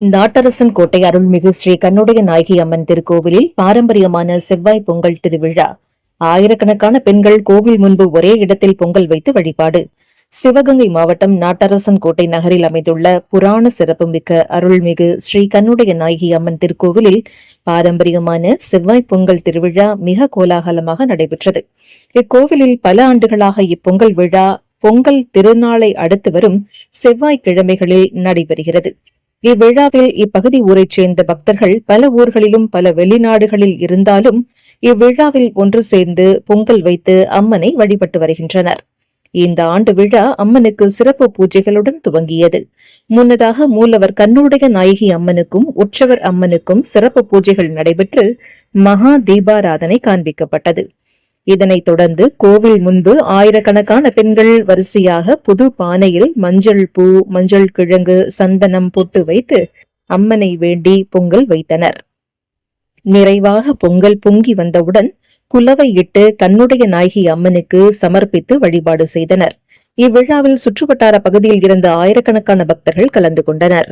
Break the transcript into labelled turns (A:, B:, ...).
A: நாட்டரசன் கோட்டை அருள்மிகு ஸ்ரீ கண்ணுடைய நாயகி அம்மன் திருக்கோவிலில் பாரம்பரியமான செவ்வாய் பொங்கல் திருவிழா. ஆயிரக்கணக்கான பெண்கள் கோவில் முன்பு ஒரே இடத்தில் பொங்கல் வைத்து வழிபாடு. சிவகங்கை மாவட்டம் நாட்டரசன் கோட்டை நகரில் அமைந்துள்ள புராண சிறப்புமிக்க அருள்மிகு ஸ்ரீ கண்ணுடைய நாயகி அம்மன் திருக்கோவிலில் பாரம்பரியமான செவ்வாய் பொங்கல் திருவிழா மிக கோலாகலமாக நடைபெற்றது. இக்கோவிலில் பல ஆண்டுகளாக இப்பொங்கல் விழா பொங்கல் திருநாளை அடுத்து வரும் செவ்வாய்க்கிழமைகளில் நடைபெறுகிறது. இவ்விழாவில் இப்பகுதி ஊரைச் சேர்ந்த பக்தர்கள் பல ஊர்களிலும் பல வெளிநாடுகளில் இருந்தாலும் இவ்விழாவில் ஒன்று சேர்ந்து பொங்கல் வைத்து அம்மனை வழிபட்டு வருகின்றனர். இந்த ஆண்டு விழா அம்மனுக்கு சிறப்பு பூஜைகளுடன் துவங்கியது. முன்னதாக மூலவர் கண்ணுடைய நாயகி அம்மனுக்கும் உற்சவர் அம்மனுக்கும் சிறப்பு பூஜைகள் நடைபெற்று மகா தீபாராதனை காண்பிக்கப்பட்டது. இதனைத் தொடர்ந்து கோவில் முன்பு ஆயிரக்கணக்கான பெண்கள் வரிசையாக புது பானையில் மஞ்சள் பூ, மஞ்சள் கிழங்கு, சந்தனம் பொட்டு வைத்து அம்மனை வேண்டி பொங்கல் வைத்தனர். நிறைவாக பொங்கல் பொங்கி வந்தவுடன் குலவை இட்டு கண்ணுடைய நாயகி அம்மனுக்கு சமர்ப்பித்து வழிபாடு செய்தனர். இவ்விழாவில் சுற்றுவட்டார பகுதியில் இருந்த ஆயிரக்கணக்கான பக்தர்கள் கலந்து கொண்டனர்.